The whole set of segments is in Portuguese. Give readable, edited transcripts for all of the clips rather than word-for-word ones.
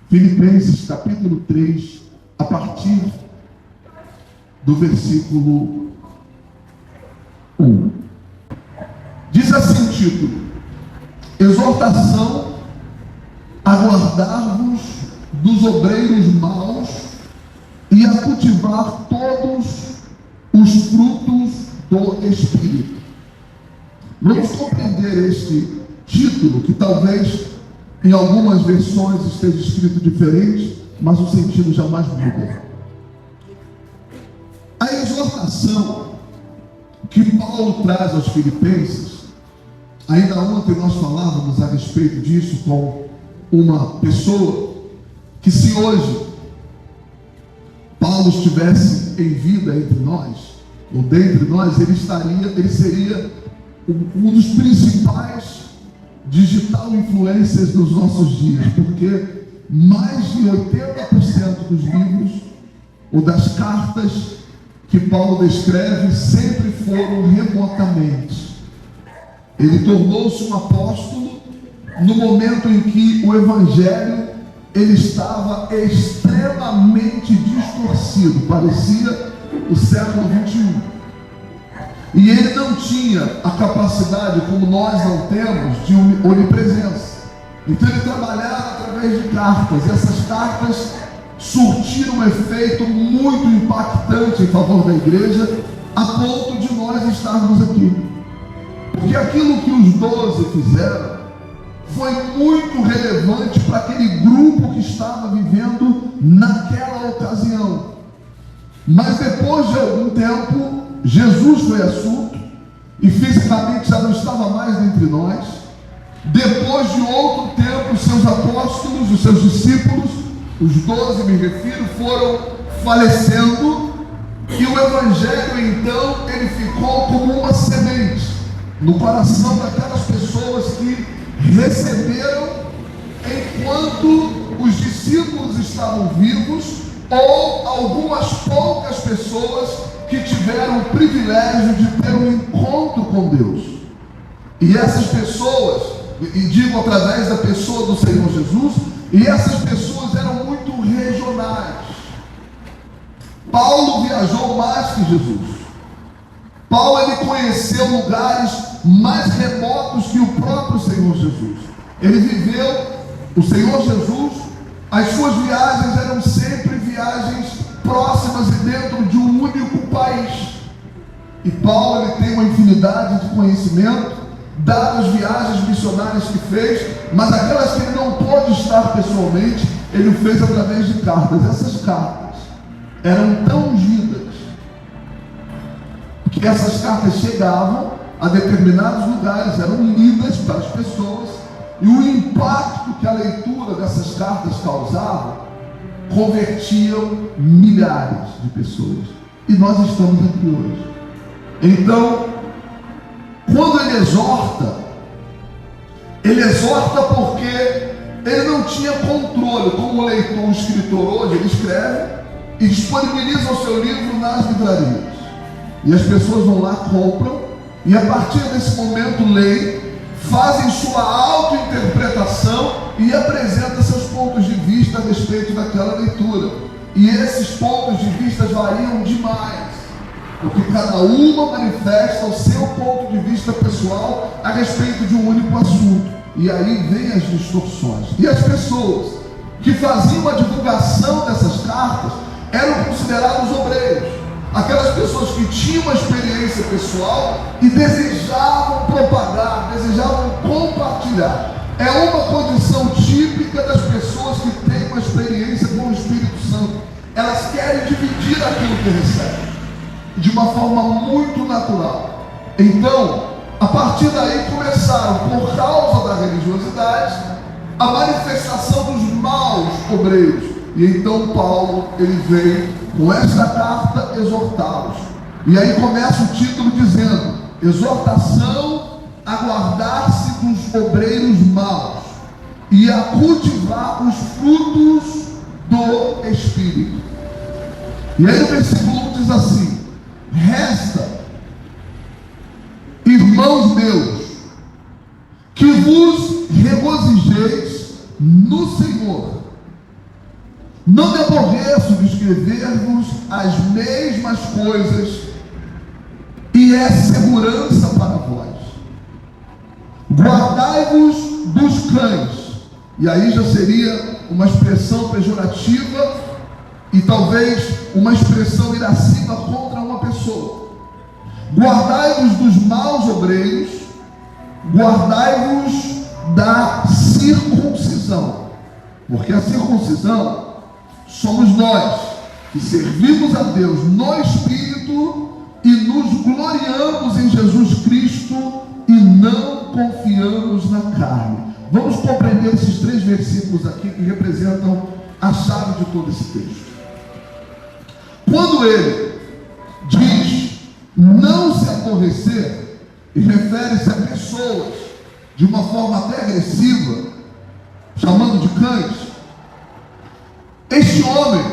Filipenses capítulo 3, a partir do versículo 1. Diz assim o título: exortação a guardar-vos dos obreiros maus e a cultivar todos os frutos do Espírito. Vamos compreender este título, que talvez em algumas versões esteja escrito diferente, mas o sentido jamais muda. A exortação que Paulo traz aos Filipenses, ainda ontem nós falávamos a respeito disso com uma pessoa, que se hoje Paulo estivesse em vida entre nós, ou dentre nós, ele seria um dos principais digital influencers dos nossos dias, porque mais de 80% dos livros ou das cartas que Paulo descreve sempre foram remotamente. Ele tornou-se um apóstolo no momento em que o evangelho ele estava extremamente distorcido, parecia o século 21. E ele não tinha a capacidade, como nós não temos, de onipresença. Então ele trabalhava através de cartas. E essas cartas surtiram um efeito muito impactante em favor da igreja, a ponto de nós estarmos aqui. Porque aquilo que os 12 fizeram foi muito relevante para aquele grupo que estava vivendo naquela ocasião. Mas depois de algum tempo, Jesus foi assunto e fisicamente já não estava mais entre nós. Depois de outro tempo, os seus apóstolos, os seus discípulos, os 12 me refiro, foram falecendo, e o evangelho então ele ficou como uma semente no coração daquelas pessoas que receberam enquanto os discípulos estavam vivos, ou algumas poucas pessoas que tiveram o privilégio de ter um encontro com Deus. E essas pessoas, e digo através da pessoa do Senhor Jesus, e essas pessoas eram muito regionais. Paulo viajou mais que Jesus. Paulo ele conheceu lugares mais remotos que o próprio Senhor Jesus. Ele viveu, o Senhor Jesus, as suas viagens eram sempre viagens próximas e dentro de um único país. E Paulo ele tem uma infinidade de conhecimento, dadas as viagens missionárias que fez, mas aquelas que ele não pôde estar pessoalmente, ele fez através de cartas. Essas cartas eram tão ungidas que essas cartas chegavam a determinados lugares, eram lidas para as pessoas, e o impacto que a leitura dessas cartas causava convertiam milhares de pessoas. E nós estamos aqui hoje. Então, quando ele exorta porque ele não tinha controle. Como o leitor, o escritor hoje, ele escreve e disponibiliza o seu livro nas livrarias. E as pessoas vão lá, compram, e a partir desse momento leem, fazem sua autointerpretação e apresentam seus pontos de vista a respeito daquela leitura. E esses pontos de vista variam demais, porque cada uma manifesta o seu ponto de vista pessoal a respeito de um único assunto. E aí vem as distorções. E as pessoas que faziam a divulgação dessas cartas eram considerados obreiros. Aquelas pessoas que tinham uma experiência pessoal e desejavam propagar, desejavam compartilhar. É uma condição típica das pessoas que têm uma experiência com o Espírito Santo. Elas querem dividir aquilo que recebem de uma forma muito natural. Então, a partir daí começaram, por causa da religiosidade, a manifestação dos maus obreiros. E então Paulo, ele vem com esta carta exortá-los. E aí começa o título dizendo: exortação a guardar-se dos obreiros maus e a cultivar os frutos do Espírito. E aí o versículo 1 diz assim: resta, irmãos meus, que vos regozijeis no Senhor. Não me aborreço de escrever-vos as mesmas coisas, e é segurança para vós. Guardai-vos dos cães. E aí já seria uma expressão pejorativa e talvez uma expressão iracema contra uma pessoa. Guardai-vos dos maus obreiros, guardai-vos da circuncisão, porque a circuncisão somos nós que servimos a Deus no Espírito e nos gloriamos em Jesus Cristo e não confiamos na carne. Vamos compreender esses 3 versículos aqui que representam a chave de todo esse texto. Quando ele diz não se aborrecer, e refere-se a pessoas de uma forma até agressiva, chamando de cães, este homem,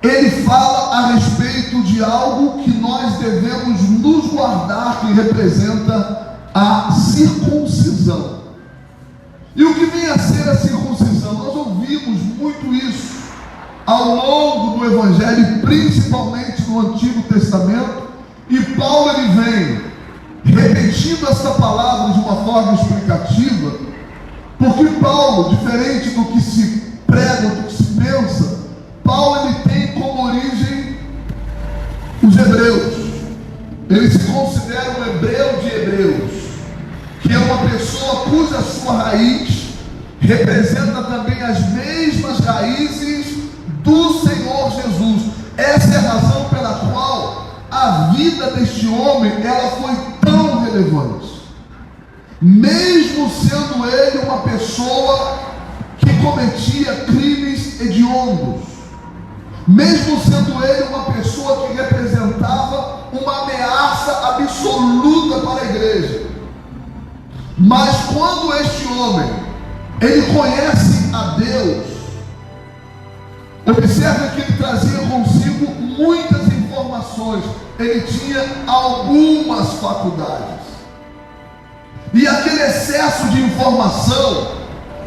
ele fala a respeito de algo que nós devemos nos guardar, que representa a circuncisão. E o que vem a ser a circuncisão? Nós ouvimos muito isso ao longo do Evangelho, principalmente no Antigo Testamento, e Paulo ele vem repetindo essa palavra de uma forma explicativa, porque Paulo, diferente do que se prega, do que se pensa, Paulo ele tem como origem os hebreus. Ele se considera um hebreu de hebreus, que é uma pessoa cuja sua raiz representa também as mesmas raízes do Senhor Jesus. Essa é a razão pela qual a vida deste homem ela foi tão relevante, mesmo sendo ele uma pessoa que cometia crimes hediondos, mesmo sendo ele uma pessoa que representava uma ameaça absoluta para a igreja. Mas quando este homem ele conhece a Deus, observa que ele trazia consigo muitas informações, ele tinha algumas faculdades, e aquele excesso de informação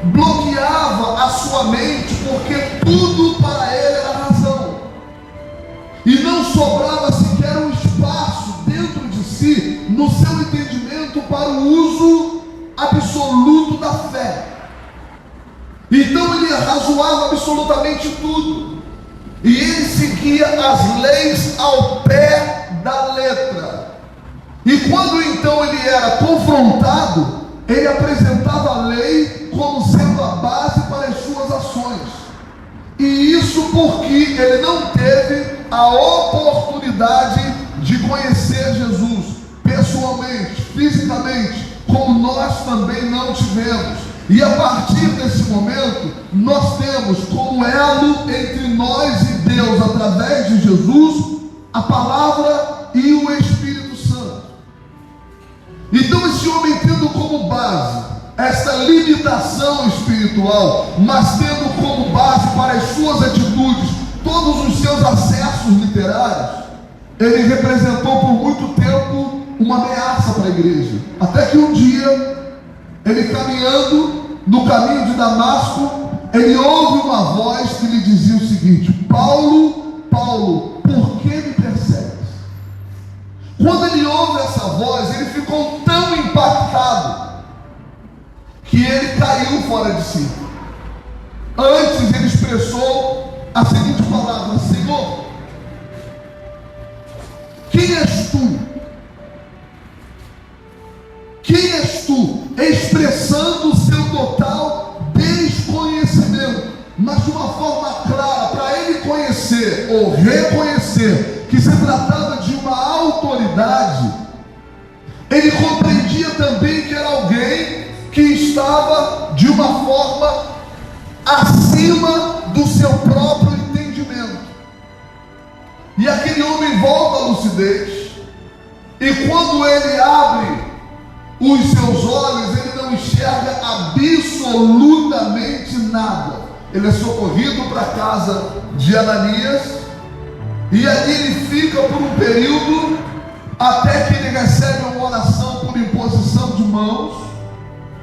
bloqueava a sua mente, porque tudo para ele era razão, e não sobrava sequer um espaço dentro de si, no seu entendimento, para o uso absoluto da fé. Então ele arrazoava absolutamente tudo, e ele seguia as leis ao pé da letra. E quando então ele era confrontado, ele apresentava a lei como sendo a base para as suas ações. E isso porque ele não teve a oportunidade de conhecer Jesus pessoalmente, fisicamente, como nós também não tivemos. E a partir desse momento, nós temos como elo entre nós e Deus, através de Jesus, a palavra e o Espírito Santo. Então esse homem, tendo como base essa limitação espiritual, mas tendo como base para as suas atitudes todos os seus acessos literários, ele representou por muito tempo uma ameaça para a igreja, até que um dia, ele caminhando no caminho de Damasco, ele ouve uma voz que lhe dizia o seguinte: Paulo, Paulo, por que me persegues? Quando ele ouve essa voz, ele ficou tão impactado que ele caiu fora de si. Antes ele expressou a seguinte palavra: Senhor, quem és tu? Quem és tu? Expressando o seu total desconhecimento, mas de uma forma clara, para ele conhecer ou reconhecer que se tratava de uma autoridade. Ele compreendia também que era alguém que estava de uma forma acima do seu próprio entendimento. E aquele homem volta à lucidez, e quando ele abre os seus olhos, ele não enxerga absolutamente nada. Ele é socorrido para a casa de Ananias, e ali ele fica por um período, até que ele recebe uma oração por imposição de mãos.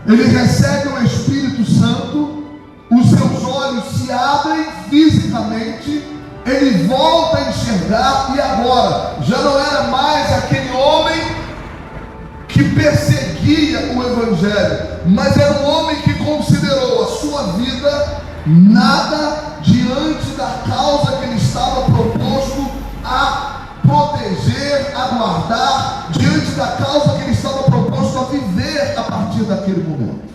Ele recebe o Espírito Santo, os seus olhos se abrem fisicamente, fisicamente, ele volta a enxergar, e agora já não era mais aquele homem que perseguia o Evangelho, mas era um homem que considerou a sua vida nada diante da causa que ele estava proposto a proteger, a guardar, diante da causa que ele estava proposto a viver a partir daquele momento.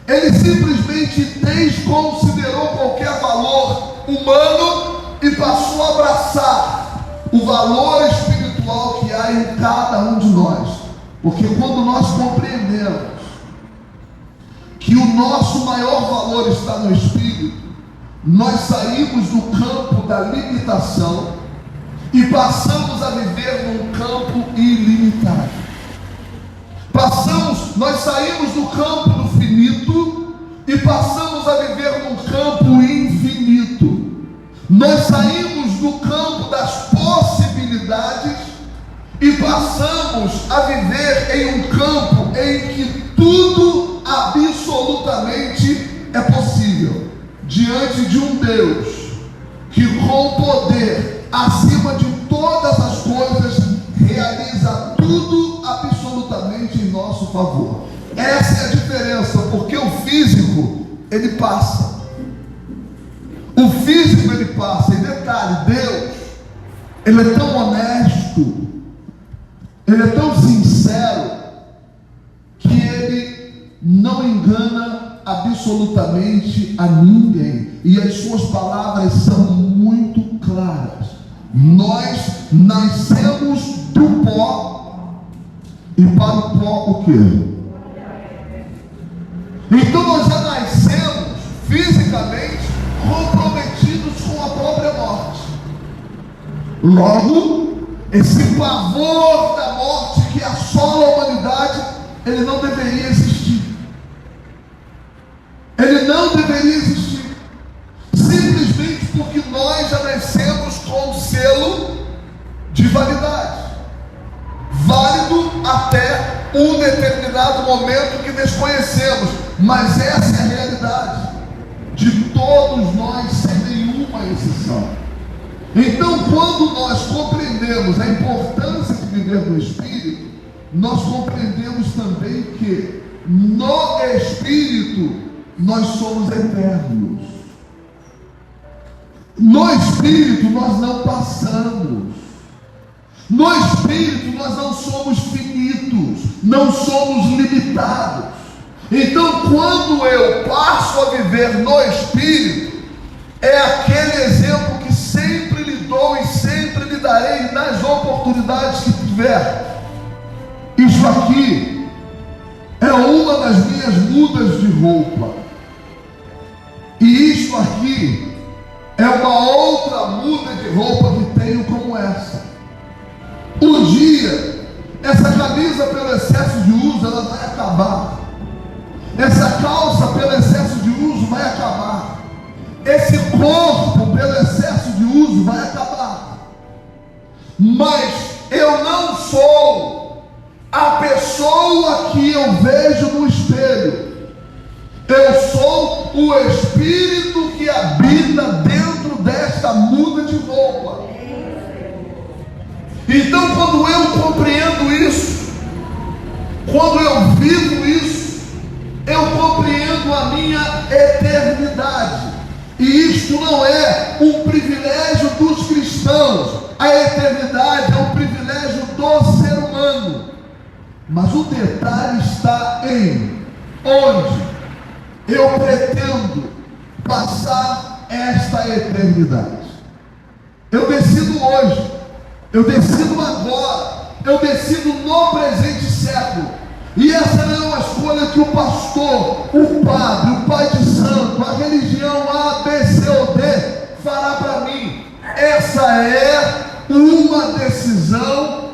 Ele simplesmente desconsiderou qualquer valor humano e passou a abraçar o valor espiritual que há em cada um de nós. Porque quando nós compreendemos que o nosso maior valor está no Espírito, nós saímos do campo da limitação e passamos a viver num campo ilimitado. Nós saímos do campo do finito e passamos a viver num campo infinito. Nós saímos do campo das possibilidades e passamos a viver em um campo em que tudo absolutamente é possível, diante de um Deus que, com poder acima de todas as coisas, realiza tudo absolutamente em nosso favor. Essa é a diferença, porque o físico, ele passa. O físico, ele passa. E detalhe, Deus, ele é tão honesto, ele é tão sincero, que ele não engana absolutamente a ninguém. E as suas palavras são muito claras. Nós nascemos do pó, e para o pó o quê? Então nós já nascemos fisicamente comprometidos com a própria morte. Logo, esse pavor da morte que assola a humanidade, ele não deveria existir. Ele não deveria existir. Simplesmente porque nós já nascemos com um selo de validade, válido até um determinado momento que desconhecemos. Mas essa é a realidade de todos nós, sem nenhuma exceção. Então, quando nós compreendemos a importância de viver no Espírito, nós compreendemos também que no Espírito nós somos eternos. No Espírito nós não passamos. No Espírito nós não somos finitos, não somos limitados. Então, quando eu passo a viver no Espírito, é aquele exemplo que sempre lhe dou e sempre lhe darei nas oportunidades que tiver. Isso aqui é uma das minhas mudas de roupa, e isto aqui é uma outra muda de roupa que tenho como essa. Um dia, essa camisa, pelo excesso de uso, ela vai acabar. Essa calça, pelo excesso de uso, vai acabar. Esse corpo, pelo excesso de uso, vai acabar. Mas eu não sou a pessoa que eu vejo no espelho. Eu sou o Espírito que habita dentro desta muda de roupa. Então, quando eu compreendo isso, quando eu vivo isso, eu compreendo a minha eternidade. E isto não é um privilégio dos cristãos. A eternidade é um privilégio do ser humano. Mas o detalhe está em onde eu pretendo passar esta eternidade. Eu decido hoje, eu decido agora, eu decido no presente século. E essa não é uma escolha que o pastor, o padre, o pai de santo, a religião A, B, C ou D fará para mim. Essa é uma decisão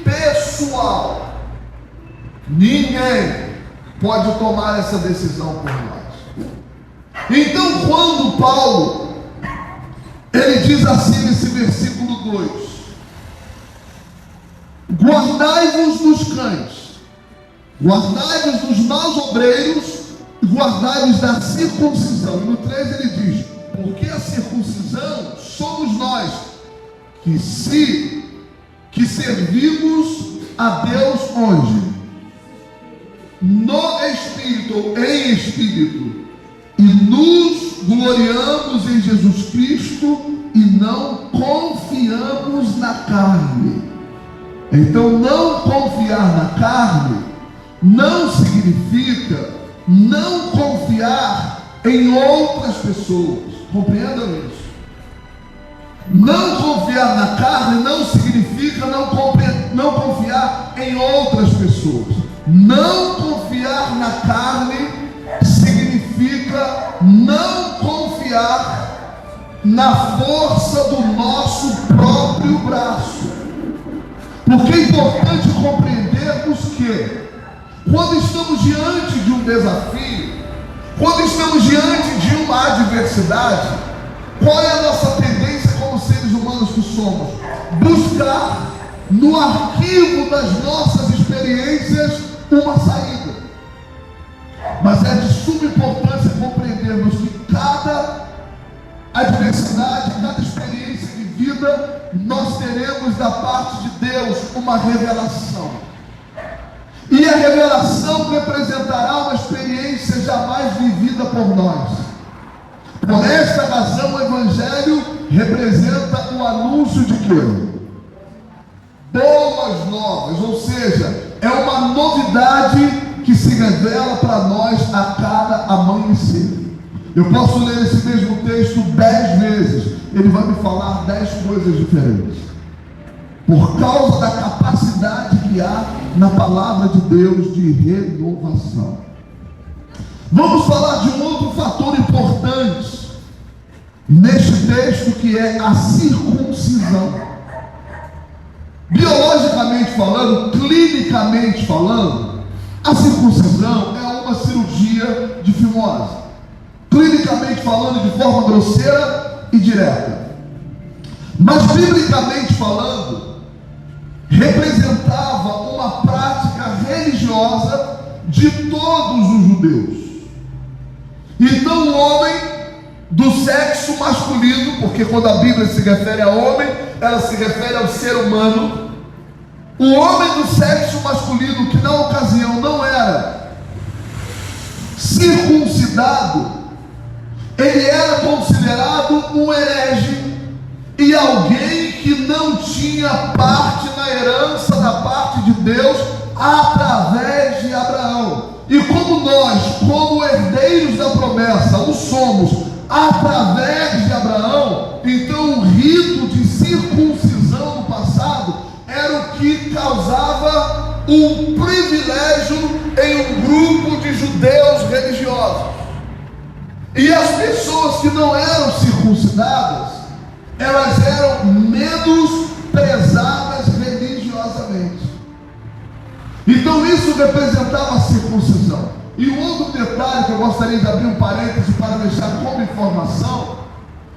unipessoal. Ninguém pode tomar essa decisão por nós. Então, quando Paulo, ele diz assim nesse versículo 2: guardai-vos dos cães, guardai-vos dos maus obreiros, e guardai-vos da circuncisão. E no 3 ele diz: Porque a circuncisão somos nós que servimos a Deus onde? No Espírito ou em Espírito, e nos gloriamos em Jesus Cristo e não confiamos na carne. Então, não confiar na carne não significa não confiar em outras pessoas. Compreendam isso. Não confiar na carne não significa não confiar em outras pessoas. Não confiar na carne significa não confiar na força do nosso próprio braço. Porque é importante compreendermos que quando estamos diante de um desafio, quando estamos diante de uma adversidade, qual é a nossa tendência como seres humanos que somos? Buscar no arquivo das nossas experiências uma saída. Mas é de suma importância compreendermos que cada adversidade, cada experiência de vida, nós teremos da parte de Deus uma revelação. E a revelação representará uma experiência jamais vivida por nós. Por esta razão, o Evangelho representa o anúncio de quê? Boas novas, ou seja, é uma novidade que se revela para nós a cada amanhecer. Eu posso ler esse mesmo texto 10 vezes, ele vai me falar 10 coisas diferentes, por causa da capacidade que há na palavra de Deus de renovação. Vamos falar de um outro fator importante neste texto, que é a circuncisão. Biologicamente falando, clinicamente falando, a circuncisão é uma cirurgia de fimose. Clinicamente falando, de forma grosseira e direta. Mas biblicamente falando, representava uma prática religiosa de todos os judeus. Então o homem do sexo masculino, porque quando a Bíblia se refere a homem, ela se refere ao ser humano. O homem do sexo masculino, que na ocasião não era circuncidado, ele era considerado um herege e alguém que não tinha parte na herança da parte de Deus através de Abraão. E como nós, como herdeiros da promessa, o somos através de Abraão, então o rito de circuncisão no passado era o que causava um privilégio em um grupo de judeus religiosos. E as pessoas que não eram circuncidadas, elas eram menosprezadas religiosamente. Então isso representava a circuncisão. E um outro detalhe que eu gostaria de abrir um parêntese para deixar como informação,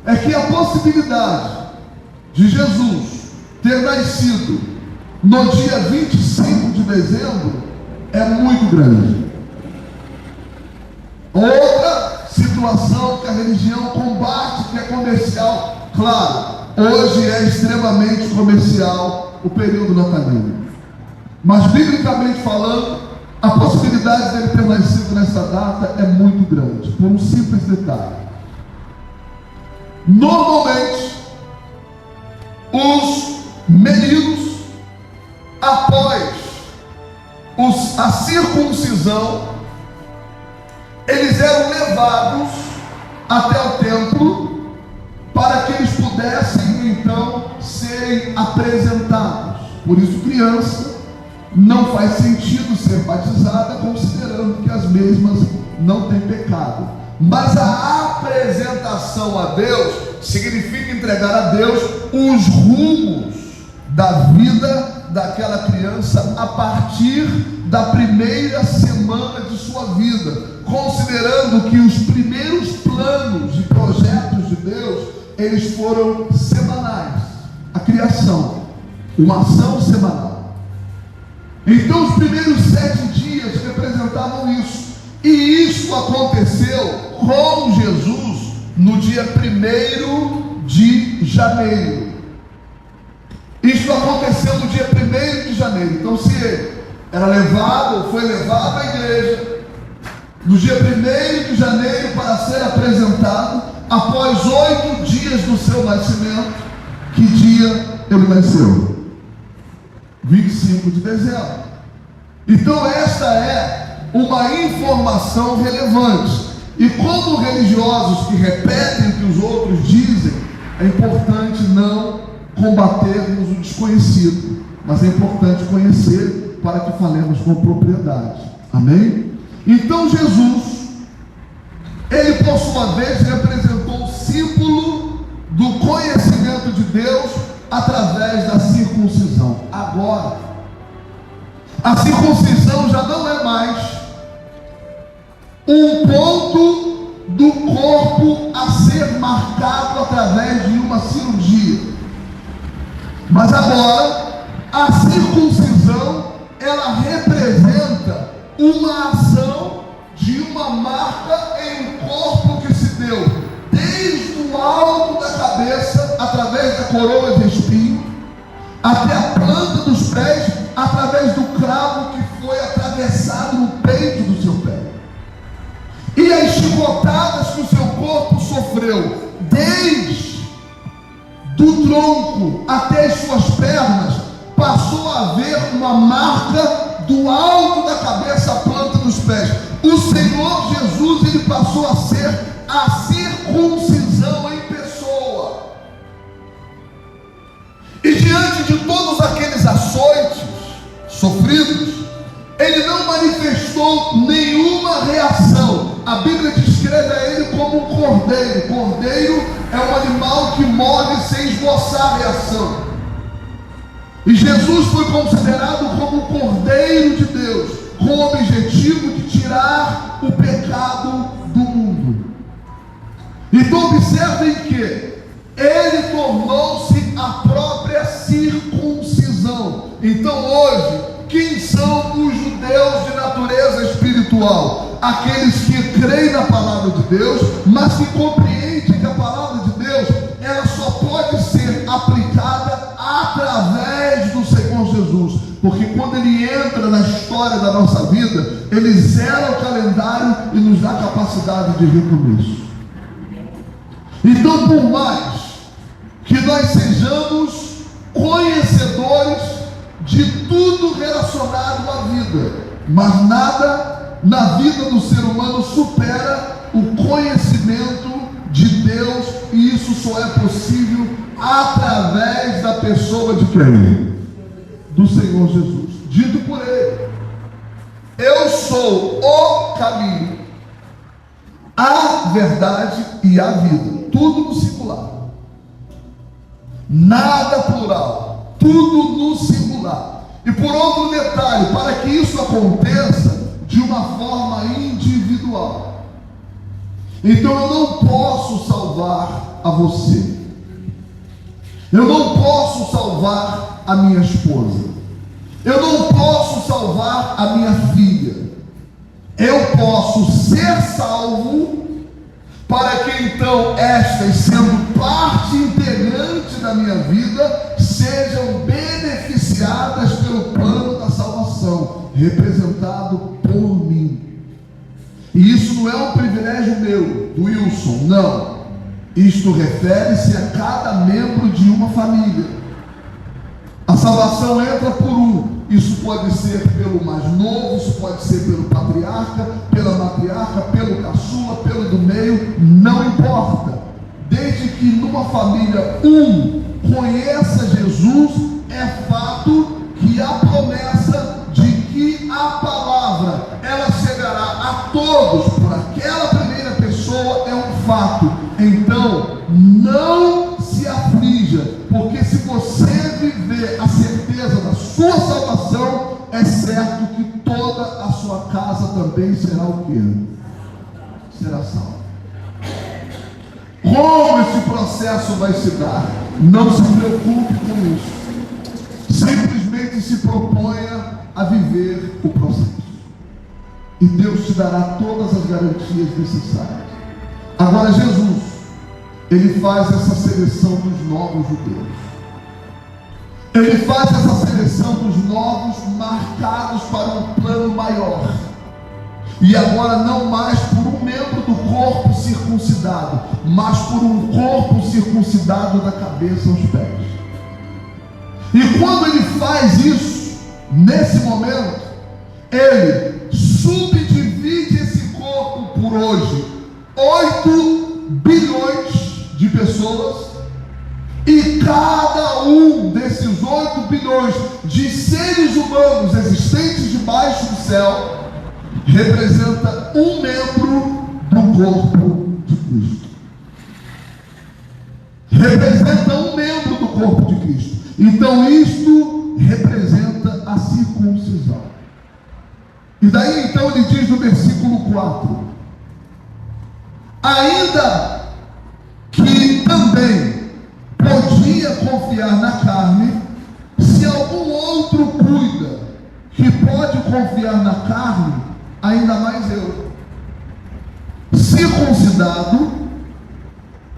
é que a possibilidade de Jesus ter nascido no dia 25 de dezembro é muito grande. Outra situação que a religião combate, que é comercial. Claro, hoje é extremamente comercial o período natalino, mas biblicamente falando, a possibilidade dele ter nascido nessa data é muito grande, por um simples detalhe. Normalmente, os meninos, após a circuncisão, eles eram levados até o templo para que eles pudessem então serem apresentados. Por isso, criança não faz sentido ser batizada, considerando que as mesmas não têm pecado. Mas a apresentação a Deus significa entregar a Deus os rumos da vida daquela criança a partir da primeira semana de sua vida, considerando que os primeiros planos e projetos de Deus, eles foram semanais. A criação, uma ação semanal. Então os primeiros 7 dias representavam isso. E isso aconteceu com Jesus no dia 1º de janeiro. Isto aconteceu no dia 1º de janeiro. Então, se ele era levado, ou foi levado à igreja no dia 1º de janeiro para ser apresentado, após 8 dias do seu nascimento, que dia ele nasceu? 25 de dezembro. Então esta é uma informação relevante. E como religiosos que repetem o que os outros dizem, é importante não combatermos o desconhecido, mas é importante conhecer para que falemos com propriedade. Amém? Então Jesus, ele por sua vez representou o símbolo do conhecimento de Deus através da circuncisão. Agora, a circuncisão já não é mais um ponto do corpo a ser marcado através de uma cirurgia, mas agora a circuncisão, ela representa uma ação de uma marca em um corpo que se deu desde o alto da cabeça, através da coroa de espinho, até a planta dos pés, através do cravo que foi atravessado no peito do seu pé. E as chicotadas que o seu corpo sofreu, desde do tronco até as suas pernas, passou a haver uma marca do alto da cabeça à planta dos pés. O Senhor Jesus, ele passou a ser a circuncisão em pessoa. E diante de todos aqueles açoites sofridos, ele não manifestou nenhuma reação. A Bíblia descreve a ele como um cordeiro. Cordeiro é um animal que morre sem esboçar reação. E Jesus foi considerado como o Cordeiro de Deus, com o objetivo de tirar o pecado do mundo. Então observem que ele tornou-se a própria circuncisão. Então hoje, quem são os judeus de natureza espiritual? Aqueles que creem na palavra de Deus, mas que compreendem que a palavra de Deus, ela só pode ser aplicada através do Senhor Jesus, porque quando ele entra na história da nossa vida, ele zera o calendário e nos dá capacidade de recomeço. Então, por mais que nós sejamos conhecedores de tudo relacionado à vida, mas nada na vida do ser humano supera o conhecimento de Deus, e isso só é possível através da pessoa de quem? Do Senhor Jesus. Dito por ele: eu sou o caminho, a verdade e a vida. Tudo no singular, nada plural, tudo no singular. E por outro detalhe, para que isso aconteça de uma forma individual. Então eu não posso salvar a você, eu não posso salvar a minha esposa, eu não posso salvar a minha filha. Eu posso ser salvo para que então estas, sendo parte integrante da minha vida, sejam beneficiadas pelo plano da salvação, representado por mim. E isso não é um privilégio meu, do Wilson, não. Isto refere-se a cada membro de uma família. A salvação entra por um. Isso pode ser pelo mais novo, isso pode ser pelo patriarca, pela matriarca, pelo caçula, pelo do meio, não importa. Desde que numa família um conheça Jesus, é fato que a promessa de que a palavra, ela chegará a todos por aquela primeira pessoa, é um fato. Então, não se aflija, porque se você viver a certeza da sua salvação, é certo que toda a sua casa também será o quê? Será salva. Como esse processo vai se dar? Não se preocupe com isso. Simplesmente se proponha a viver o processo. E Deus te dará todas as garantias necessárias. Agora Jesus, ele faz essa seleção dos novos judeus. Ele faz essa seleção dos novos marcados para um plano maior. E agora não mais por um membro do corpo circuncidado, mas por um corpo circuncidado da cabeça aos pés. E quando ele faz isso, nesse momento, ele subdivide esse corpo por hoje 8 bilhões de pessoas, e cada um desses 8 bilhões de seres humanos existentes debaixo do céu representa um membro do corpo de Cristo. Representa um membro do corpo de Cristo. Então isto representa a circuncisão. E daí então ele diz no versículo 4: ainda que também podia confiar na carne, se algum outro cuida que pode confiar na carne, ainda mais eu, circuncidado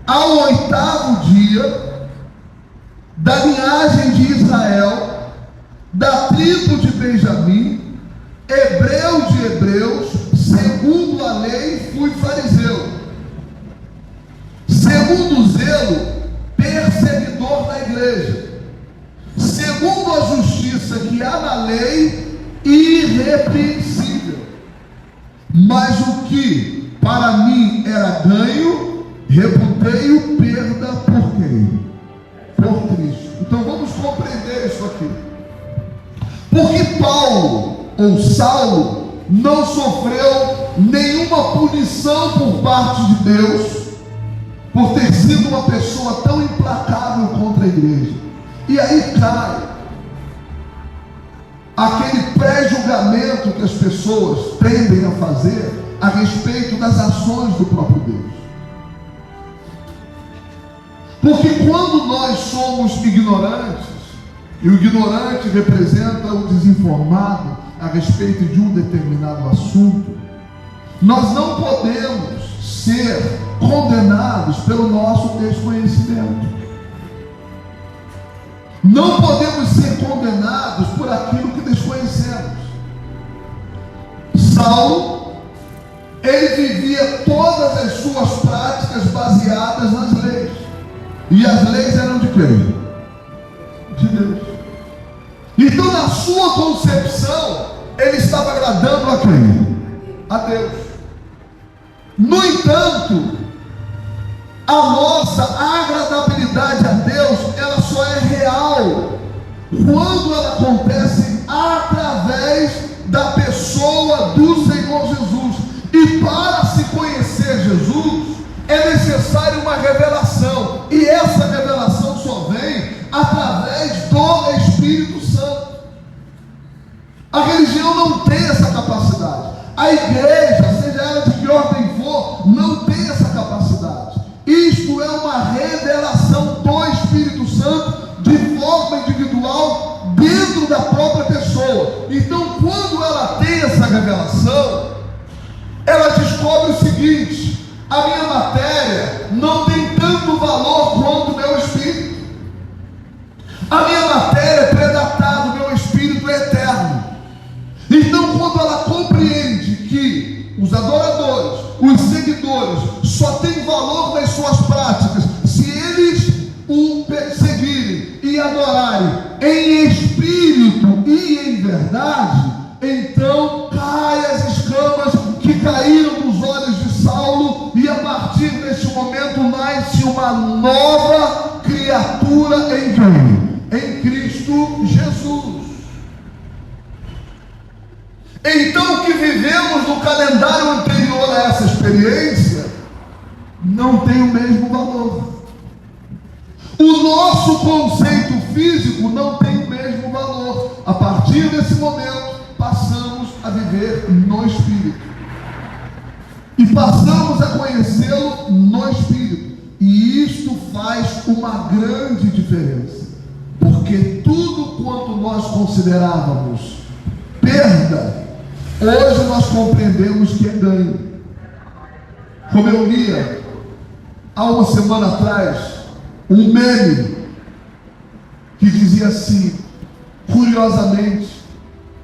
ao 8º dia, da linhagem de Israel, da tribo de Benjamim, hebreu de hebreus, segundo a lei fui fariseu, segundo o zelo, perseguidor da igreja, segundo a justiça que há na lei, irrepreensível. Mas o que para mim era ganho, reputei-o perda por quem? Por Cristo. Então vamos compreender isso aqui. Porque Paulo ou Saulo não sofreu nenhuma punição por parte de Deus por ter sido uma pessoa tão implacável contra a igreja. E aí cai aquele pré-julgamento que as pessoas tendem a fazer a respeito das ações do próprio Deus. Porque quando nós somos ignorantes, e o ignorante representa o desinformado a respeito de um determinado assunto, nós não podemos ser condenados pelo nosso desconhecimento. Não podemos ser condenados por aquilo que desconhecemos. Saulo, ele vivia todas as suas práticas baseadas nas leis. E as leis eram de quem? De Deus. Então, na sua concepção, ele estava agradando a quem? A Deus. No entanto, a nossa agradabilidade a Deus, ela só é real quando ela acontece através da pessoa do Senhor Jesus. E para se conhecer Jesus, é necessário uma revelação. E essa revelação só vem através do Espírito Santo. A religião não tem essa capacidade. A igreja, seja ela de que ordem for, não tem essa capacidade. Isto é uma revelação do Espírito Santo de forma individual dentro da própria pessoa. Então, quando ela tem essa revelação, ela descobre o seguinte: a minha matéria não tem tanto valor quanto o meu espírito. A minha matéria é predatada, o meu espírito é eterno. Então, quando ela compreende que os adoradores, os seguidores, só têm valor nas suas práticas se eles o perseguirem e adorarem em espírito e em verdade, então cai as escamas que caíram dos olhos de Saulo, e a partir deste momento nasce uma nova criatura em quem? Em Cristo Jesus. Então, o que vivemos no calendário anterior a essa experiência não tem o mesmo valor. O nosso conceito físico não tem o mesmo valor. A partir desse momento, passamos a viver no Espírito. E passamos a conhecê-lo no Espírito. E isto faz uma grande diferença. Porque tudo quanto nós considerávamos perda, hoje nós compreendemos que é ganho. Como eu lia há uma semana atrás, um meme que dizia assim, curiosamente,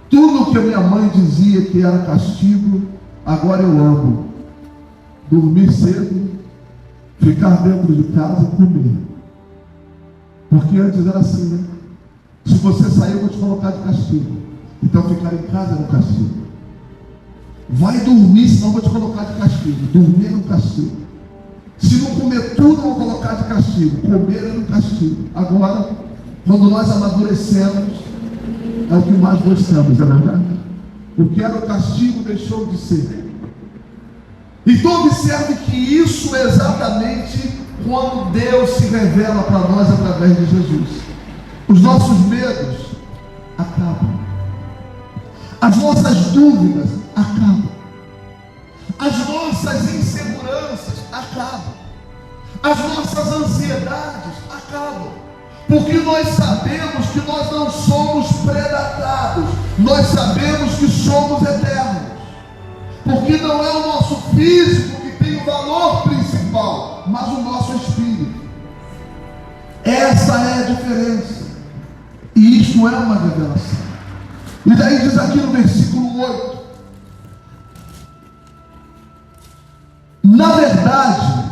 tudo que a minha mãe dizia que era castigo, agora eu amo. Dormir cedo, ficar dentro de casa e comer. Porque antes era assim, né? Se você sair, eu vou te colocar de castigo. Então ficar em casa é um castigo. Vai dormir, senão eu vou te colocar de castigo. Dormir é um castigo. Se não comer tudo, eu vou colocar de castigo. Comer é um castigo. Agora, quando nós amadurecemos, é o que mais gostamos, é verdade? O que era o castigo deixou de ser. Então observe que isso é exatamente quando Deus se revela para nós através de Jesus. Os nossos medos acabam. As nossas dúvidas acabam. As nossas inseguranças acabam. As nossas ansiedades acabam. Porque nós sabemos que nós não somos predatados. Nós sabemos que somos eternos. Porque não é o nosso físico que tem o valor principal, mas o nosso espírito. Essa é a diferença. E isso é uma revelação. E daí diz aqui no versículo 8: na verdade,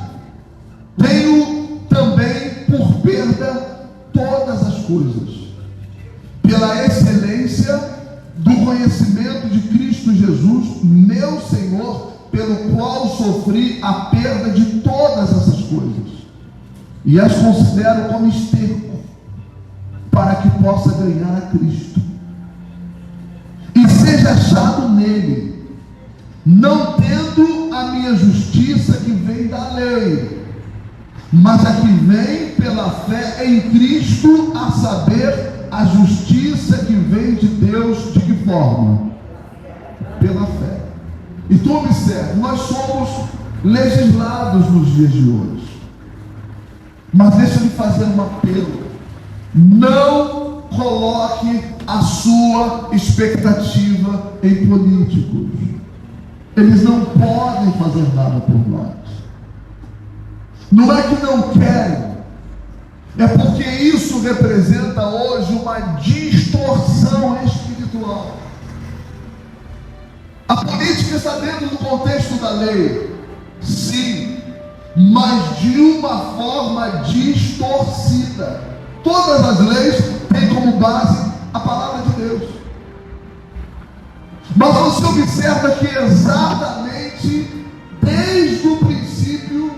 tenho também por perda todas as coisas, pela excelência do conhecimento de Cristo Jesus, meu Senhor, pelo qual sofri a perda de todas essas coisas, e as considero como esterco, para que possa ganhar a Cristo, e seja achado nele, não tendo a minha justiça que vem da lei, mas a que vem pela fé em Cristo, a saber, a justiça que vem de Deus. De que forma? Pela fé. Então observe, nós somos legislados nos dias de hoje. Mas deixa eu lhe fazer um apelo: não coloque a sua expectativa em políticos. Eles não podem fazer nada por nós. Não é que não querem, é porque isso representa hoje uma distorção espiritual. A política está dentro do contexto da lei, sim, mas de uma forma distorcida. Todas as leis têm como base a palavra de Deus. Mas você observa que exatamente desde o princípio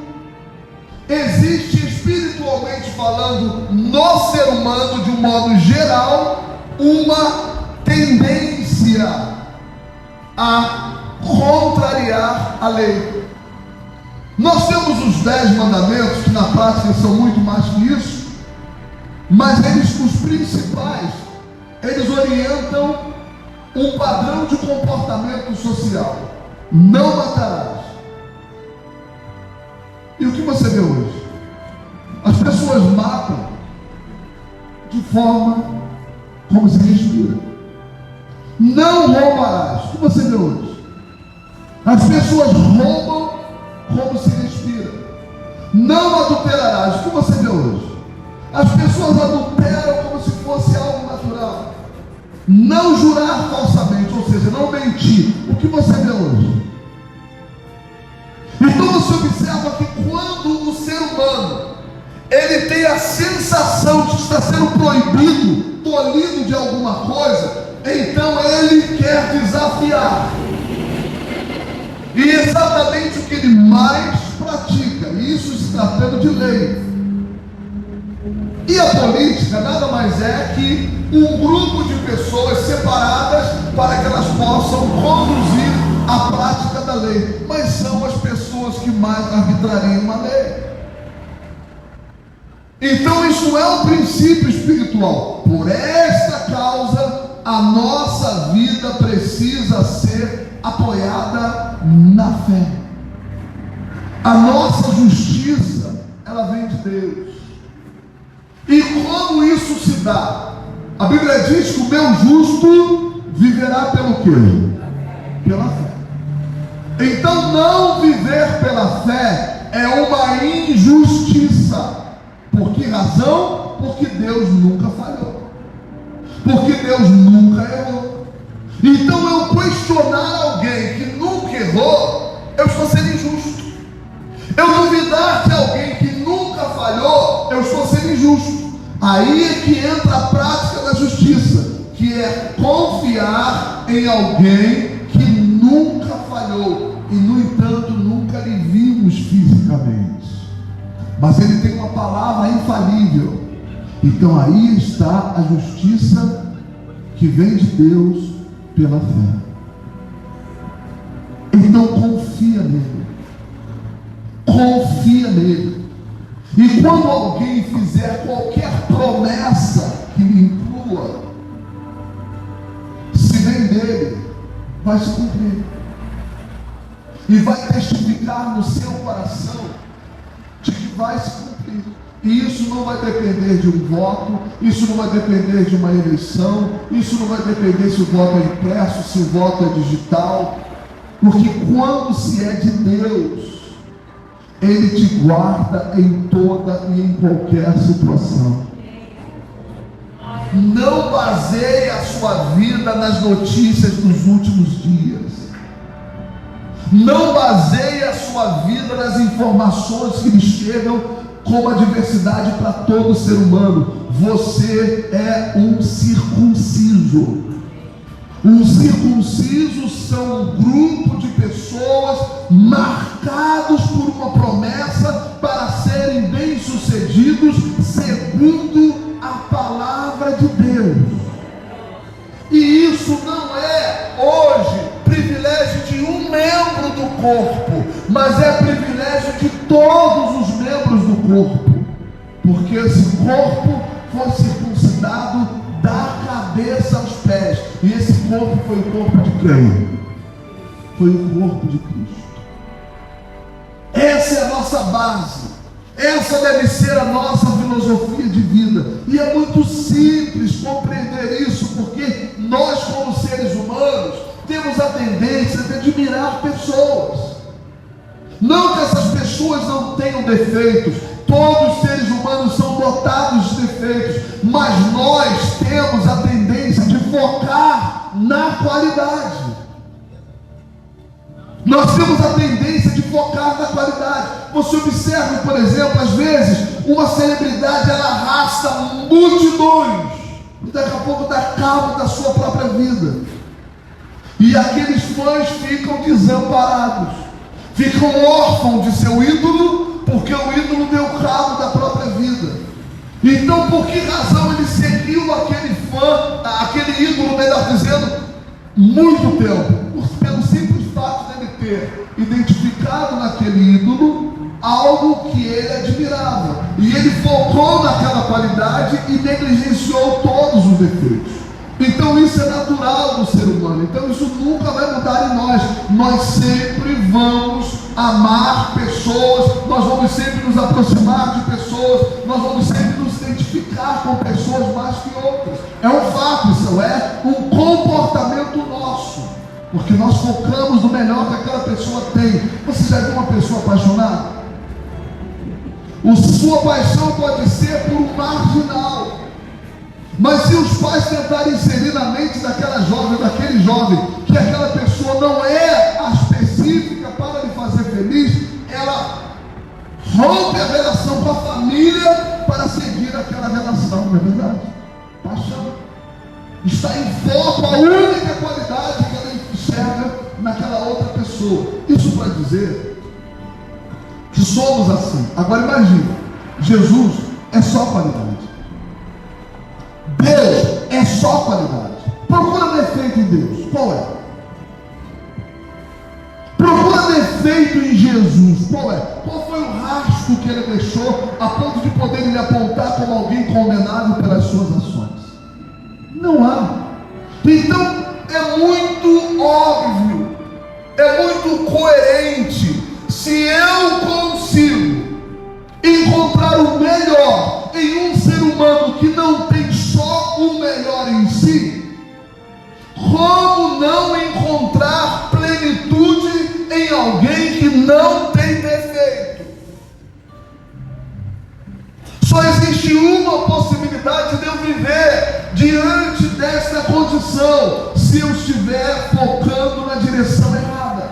existe, espiritualmente falando, no ser humano, de um modo geral, uma tendência a contrariar a lei. Nós temos os 10 mandamentos, que na prática são muito mais que isso, mas eles, os principais, eles orientam um padrão de comportamento social. Não matarás. E o que você vê hoje? As pessoas matam de forma como se respira. Não roubarás. O que você vê hoje? As pessoas roubam como se respira. Não adulterarás. O que você vê hoje? As pessoas adulteram como se fosse algo natural. Não jurar falsamente, ou seja, não mentir. O que você vê hoje? Então você observa que quando o ser humano ele tem a sensação de que está sendo proibido, tolhido de alguma coisa, então ele quer desafiar. E exatamente o que ele mais pratica, isso se tratando de lei. E a política nada mais é que um grupo de pessoas separadas para que elas possam conduzir a prática da lei. Mas são as pessoas que mais arbitrariam a lei. Então isso é um princípio espiritual. Por esta causa, a nossa vida precisa ser apoiada na fé. A nossa justiça, ela vem de Deus. E como isso se dá? A Bíblia diz que o meu justo viverá pelo quê? Pela fé. Então não viver pela fé é uma injustiça justiça. Por que razão? Porque Deus nunca falhou. Porque Deus nunca errou. Então eu questionar alguém que nunca errou, eu estou sendo injusto. Eu duvidar de alguém que nunca falhou, eu estou sendo injusto. Aí é que entra a prática da justiça, que é confiar em alguém que nunca falhou e, no entanto, nunca lhe vimos fisicamente, mas ele tem uma palavra infalível. Então aí está a justiça que vem de Deus pela fé. Então confia nele. Confia nele. E quando alguém fizer qualquer promessa que lhe inclua, se vem dele, vai se cumprir. E vai testificar no seu coração de que vai se cumprir. E isso não vai depender de um voto, isso não vai depender de uma eleição, isso não vai depender se o voto é impresso, se o voto é digital. Porque quando se é de Deus, Ele te guarda em toda e em qualquer situação. Não baseie a sua vida nas notícias dos últimos dias. Não baseie a sua vida nas informações que lhe chegam como adversidade para todo ser humano. Você é um circunciso. Os circuncisos são um grupo de pessoas marcados por uma promessa para serem bem-sucedidos segundo a palavra de Deus. E isso não é hoje privilégio de um membro do corpo, mas é privilégio de todos os membros do corpo, porque esse corpo foi circuncidado da cabeça aos pés, e esse corpo foi o corpo de quem? Foi o corpo de Cristo. Essa é a nossa base, essa deve ser a nossa filosofia de vida, e é muito simples compreender isso, porque nós, como seres humanos, temos a tendência de admirar pessoas. Não que essas pessoas não tenham defeitos, todos os seres humanos são dotados de defeitos, mas nós temos a tendência de focar na qualidade. Nós temos a tendência de focar na qualidade. Você observa, por exemplo, às vezes, uma celebridade, ela arrasta multidões, e daqui a pouco dá cabo da sua própria vida. E aqueles fãs ficam desamparados, ficam órfãos de seu ídolo, porque o ídolo deu cabo da própria vida. Então, por que razão ele seguiu aquele fã, aquele ídolo, melhor dizendo, muito tempo? Pelo simples fato dele ter identificado naquele ídolo algo que ele admirava, e ele focou naquela qualidade e negligenciou todos os defeitos. Então isso é natural do ser humano, então isso nunca vai mudar em nós. Nós sempre vamos amar pessoas, nós vamos sempre nos aproximar de pessoas, nós vamos sempre nos identificar com pessoas mais que outras. É um fato, isso é um comportamento nosso, porque nós focamos no melhor que aquela pessoa tem. Você já viu uma pessoa apaixonada? Sua paixão pode ser por um marginal, mas se os pais tentarem inserir na mente daquela jovem, daquele jovem, que aquela pessoa não é a específica para lhe fazer feliz, ela rompe a relação com a família para seguir aquela relação, não é verdade? Paixão. Está em foco a única qualidade que ela enxerga naquela outra pessoa. Isso para dizer que somos assim. Agora imagine, Jesus é só qualidade. Deus é só qualidade. Procura defeito em Deus. Qual é? Procura defeito em Jesus. Qual é? Qual foi o rastro que ele deixou a ponto de poder lhe apontar como alguém condenado pelas suas ações? Não há. Então é muito óbvio, é muito coerente. Se eu consigo encontrar o melhor em um ser humano que não tem só o melhor em si, como não encontrar plenitude em alguém que não tem defeito? Só existe uma possibilidade de eu viver diante desta condição: se eu estiver focando na direção errada,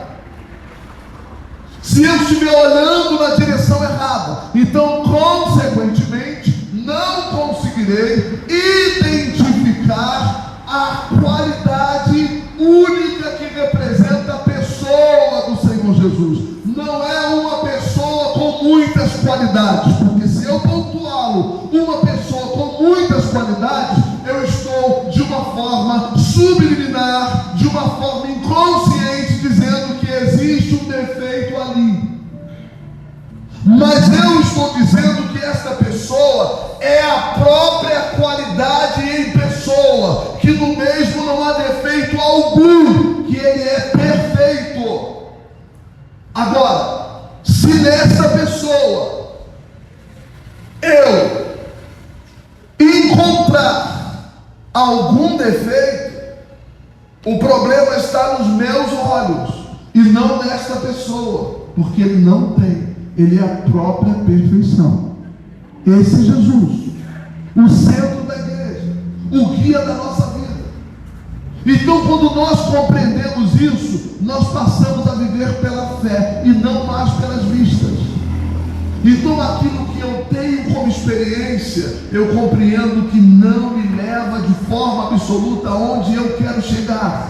se eu estiver olhando na direção errada. Então, consequentemente, não conseguirei identificar a qualidade única que representa a pessoa do Senhor Jesus. Não é uma pessoa com muitas qualidades, porque se eu pontuá-lo, uma pessoa com muitas qualidades, eu estou de uma forma subliminar, de uma forma inconsciente, dizendo que existe um defeito ali. Mas eu estou dizendo que esta pessoa é a própria qualidade em pessoa, que no mesmo não há defeito algum, que ele é perfeito. Agora, se nessa pessoa eu encontrar algum defeito, o problema está nos meus olhos e não nesta pessoa, porque ele não tem. Ele é a própria perfeição. Esse é Jesus, o centro da igreja, o guia da nossa vida. Então, quando nós compreendemos isso, nós passamos a viver pela fé e não mais pelas vistas. Então, aquilo que eu tenho como experiência, eu compreendo que não me leva de forma absoluta aonde eu quero chegar.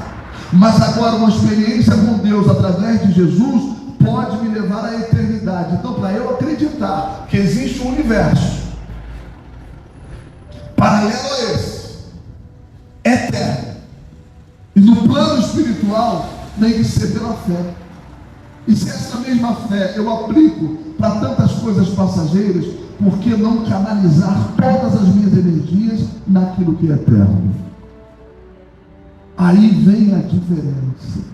Mas agora, uma experiência com Deus através de Jesus pode me levar à eternidade. Então, para eu acreditar que existe um universo paralelo a esse, eterno, e no plano espiritual, tem que ser pela fé. E se essa mesma fé eu aplico para tantas coisas passageiras, por que não canalizar todas as minhas energias naquilo que é eterno? Aí vem a diferença.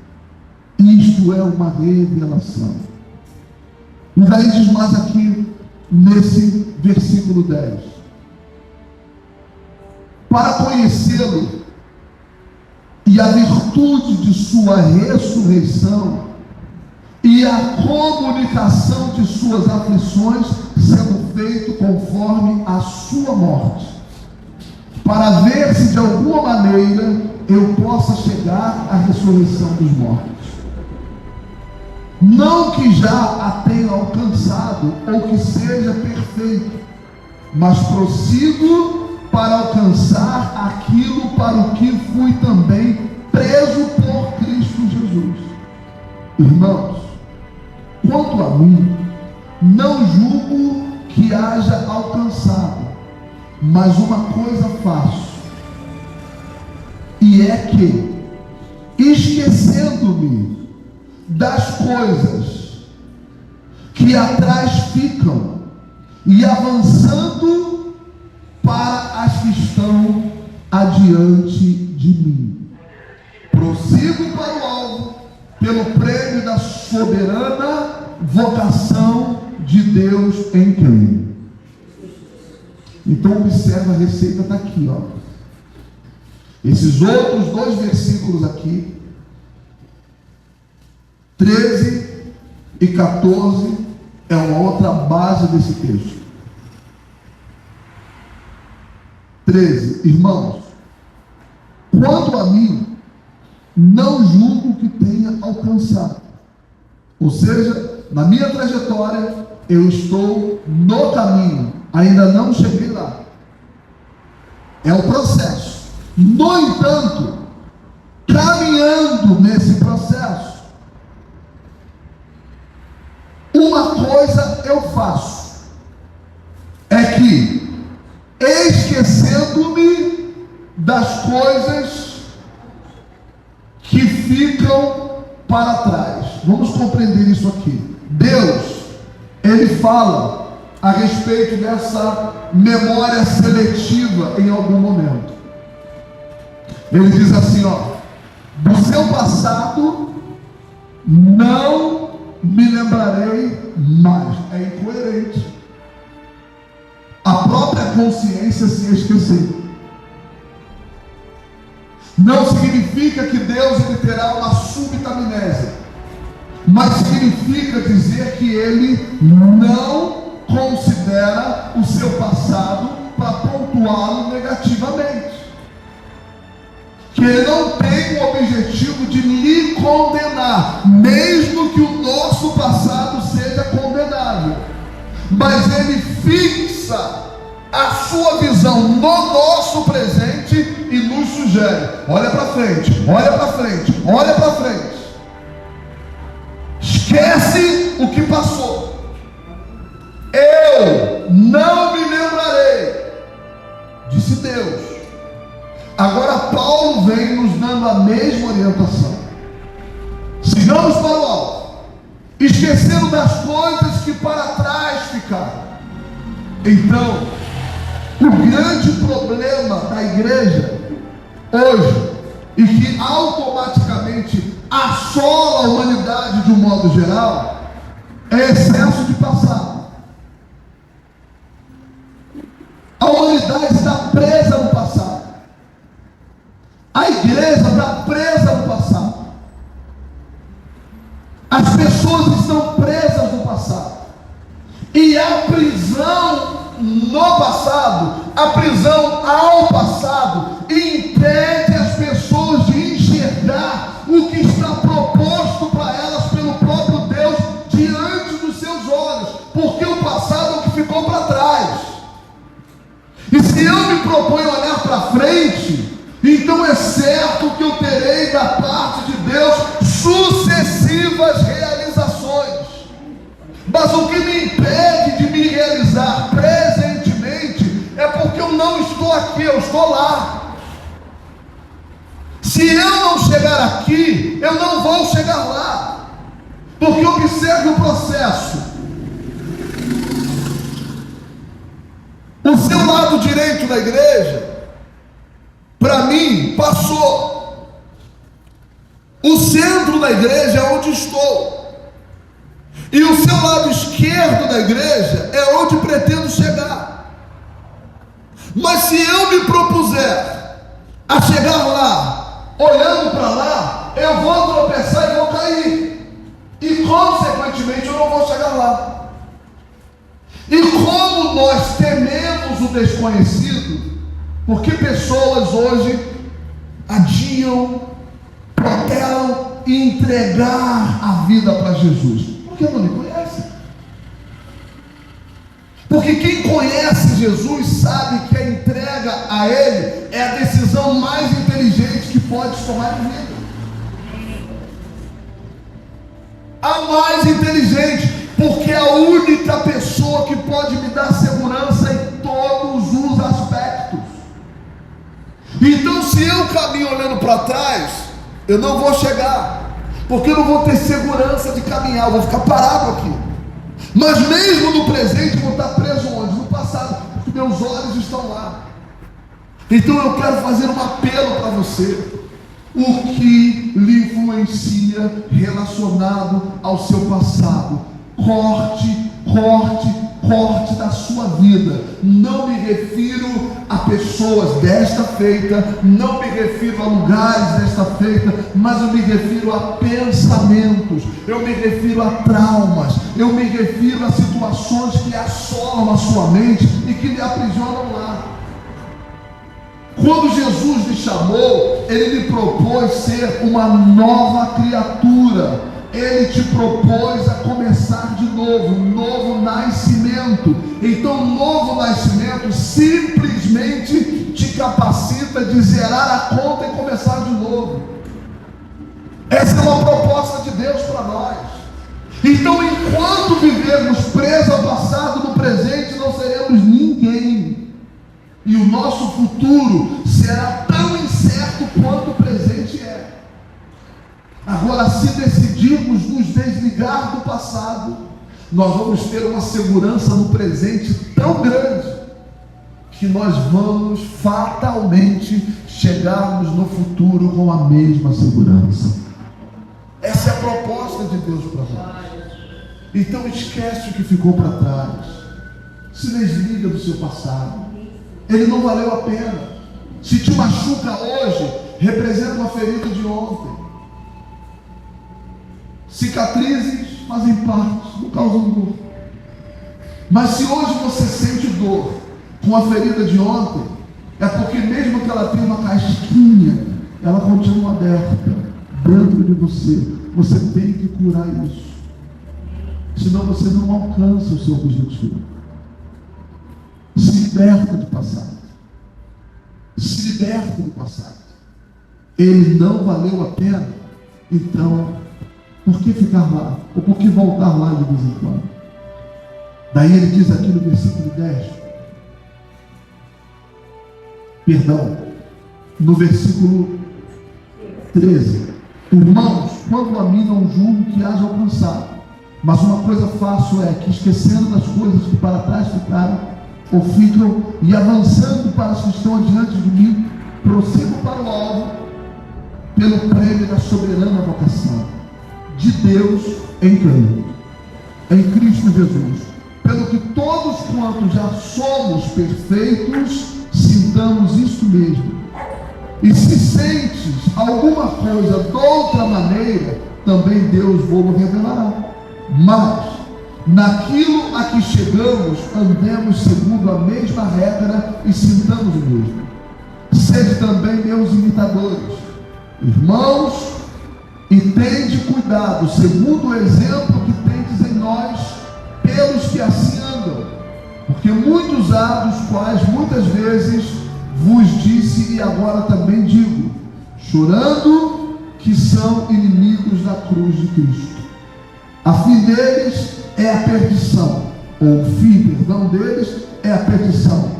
Isto é uma revelação. E daí diz mais aqui, nesse versículo 10: para conhecê-lo e a virtude de sua ressurreição e a comunicação de suas aflições, sendo feito conforme a sua morte, para ver se de alguma maneira eu possa chegar à ressurreição dos mortos. Não que já a tenha alcançado ou que seja perfeito, mas prossigo para alcançar aquilo para o que fui também preso por Cristo Jesus. Irmãos, quanto a mim, não julgo que haja alcançado, mas uma coisa faço, e é que, esquecendo-me das coisas que atrás ficam e avançando para as que estão adiante de mim, prossigo para o alvo, pelo prêmio da soberana vocação de Deus em quem? Então observa, a receita está aqui, ó. Esses outros dois versículos aqui, 13 e 14, é uma outra base desse texto. 13, irmãos, quanto a mim, não julgo que tenha alcançado. Ou seja, na minha trajetória, eu estou no caminho, ainda não cheguei lá. É o processo. No entanto, caminhando nesse processo, uma coisa eu faço, é que, esquecendo-me das coisas que ficam para trás. Vamos compreender isso aqui. Deus, Ele fala a respeito dessa memória seletiva em algum momento. Ele diz assim, ó: do seu passado não me lembrarei mais. É incoerente. A própria consciência se esquecer. Não significa que Deus ele terá uma súbita amnésia, mas significa dizer que Ele não considera o seu passado atuá-lo negativamente. Que ele não tem o objetivo de lhe condenar, mesmo que o nosso passado seja condenável. Mas ele fixa a sua visão no nosso presente e nos sugere: olha para frente, olha para frente, olha para frente. Esquece o que passou. Eu não me lembrarei, disse Deus. Agora Paulo vem nos dando a mesma orientação. Sigamos para o alto, esquecendo das coisas que para trás ficaram. Então, o grande problema da igreja hoje, e que automaticamente assola a humanidade de um modo geral, é excesso de passado. A humanidade está presa no passado. A igreja está presa no passado. As pessoas estão presas no passado. E a prisão no passado, a prisão ao passado, impede as pessoas de enxergar o que está proposto para elas pelo próprio Deus diante dos seus olhos, porque o passado é o que ficou para trás. E se eu me proponho olhar para frente, então é certo que eu terei da parte de Deus sucessivas realizações. Mas o que me impede de me realizar presentemente é porque eu não estou aqui, eu estou lá. Se eu não chegar aqui, eu não vou chegar lá. Porque observe o processo. O seu lado direito da igreja, para mim, passou. O centro da igreja é onde estou. E o seu lado esquerdo da igreja é onde pretendo chegar. Mas se eu me propuser a chegar lá, olhando para lá, eu vou tropeçar e vou cair. E consequentemente eu não vou chegar lá. E como nós tememos o desconhecido, porque pessoas hoje adiam, protelam entregar a vida para Jesus? Porque não lhe conhecem. Porque quem conhece Jesus sabe que a entrega a Ele é a decisão mais inteligente que pode tomar em vida. A mais inteligente, porque é a única pessoa que pode me dar segurança em todos os aspectos. Então, se eu caminho olhando para trás, eu não vou chegar, porque eu não vou ter segurança de caminhar, eu vou ficar parado aqui. Mas mesmo no presente, eu vou estar preso onde? No passado, porque meus olhos estão lá. Então eu quero fazer um apelo para você. O que lhe influencia relacionado ao seu passado? Corte da sua vida. Não me refiro a pessoas desta feita, não me refiro a lugares desta feita, mas eu me refiro a pensamentos, eu me refiro a traumas, eu me refiro a situações que assolam a sua mente e que lhe aprisionam lá. Quando Jesus lhe chamou, Ele lhe propôs ser uma nova criatura. Ele te propôs a começar de novo, um novo nascimento. Então, um novo nascimento simplesmente te capacita de zerar a conta e começar de novo. Essa é uma proposta de Deus para nós. Então, enquanto vivermos presos ao passado, no presente não seremos ninguém. E o nosso futuro será tão incerto quanto o presente é. Agora, se decidirmos nos desligar do passado, nós vamos ter uma segurança no presente tão grande, que nós vamos fatalmente chegarmos no futuro com a mesma segurança. Essa é a proposta de Deus para nós. Então esquece o que ficou para trás, se desliga do seu passado, ele não valeu a pena. Se te machuca hoje, representa uma ferida de ontem. Cicatrizes fazem parte, não causam dor. Mas se hoje você sente dor com a ferida de ontem, É porque mesmo que ela tenha uma casquinha, ela continua aberta dentro de você. Você tem que curar isso. Senão você não alcança o seu objetivo. Se liberta do passado. Se liberta do passado. Ele não valeu a pena. Então, por que ficar lá? Ou por que voltar lá de vez em quando? Daí ele diz aqui no versículo 10. Perdão. No versículo 13. Irmãos, quanto a mim não julgo que haja alcançado. Mas uma coisa faço é que, esquecendo das coisas que para trás ficaram, ou ficam, e avançando para as que estão adiante de mim, prossigo para o alvo, pelo prêmio da soberana vocação de Deus em Cristo Jesus. Pelo que todos quantos já somos perfeitos, sintamos isto mesmo. E se sentes alguma coisa de outra maneira, também Deus vos revelará. Mas, naquilo a que chegamos, andemos segundo a mesma regra e sintamos o mesmo. Sede também meus imitadores, irmãos, e tende cuidado, segundo o exemplo que tendes em nós, pelos que assim andam. Porque muitos há, dos quais muitas vezes vos disse e agora também digo, chorando, que são inimigos da cruz de Cristo. A fim deles é a perdição, ou o fim, perdão, deles é a perdição.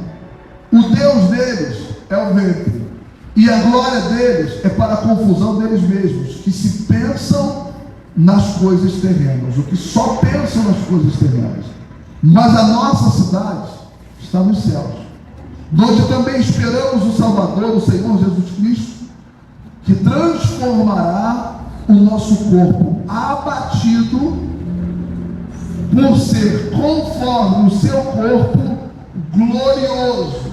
O Deus deles é o ventre, e a glória deles é para a confusão deles mesmos, que se pensam nas coisas terrenas, ou que só pensam nas coisas terrenas. Mas a nossa cidade está nos céus, onde também esperamos o Salvador, o Senhor Jesus Cristo, que transformará o nosso corpo abatido, por ser conforme o seu corpo glorioso,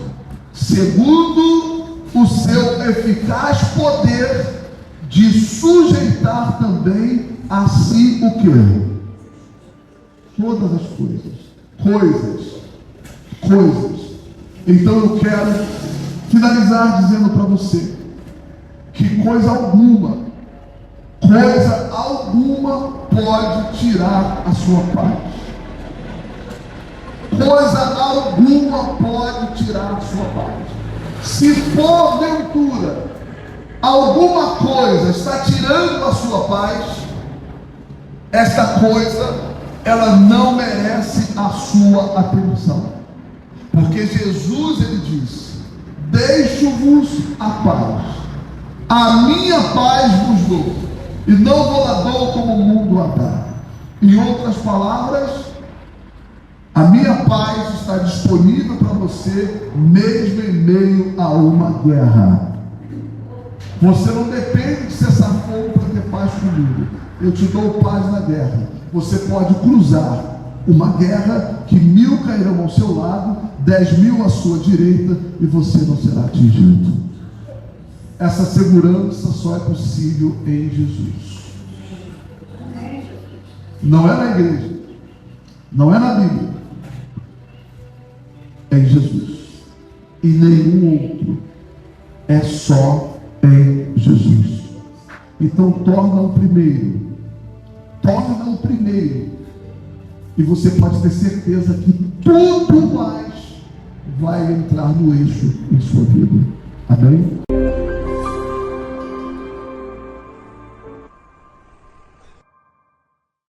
segundo o seu eficaz poder de sujeitar também a si o que? Todas as coisas. Então eu quero finalizar dizendo para você que coisa alguma pode tirar a sua paz. Coisa alguma pode tirar a sua paz. Se porventura alguma coisa está tirando a sua paz, esta coisa, ela não merece a sua atenção. Porque Jesus, ele diz: deixo-vos a paz, a minha paz vos dou, e não vou lá dou como o mundo a dá. Em outras palavras, a minha paz está disponível para você, mesmo em meio a uma guerra. Você não depende de ser safou para ter paz comigo. Eu te dou paz na guerra. Você pode cruzar uma guerra que 1000 cairão ao seu lado, 10.000 à sua direita, e você não será atingido. Essa segurança só é possível em Jesus. Não é na igreja, não é na Bíblia, é em Jesus. E nenhum outro, é só em Jesus. Então torna o primeiro, e você pode ter certeza que tudo mais vai entrar no eixo em sua vida. Amém?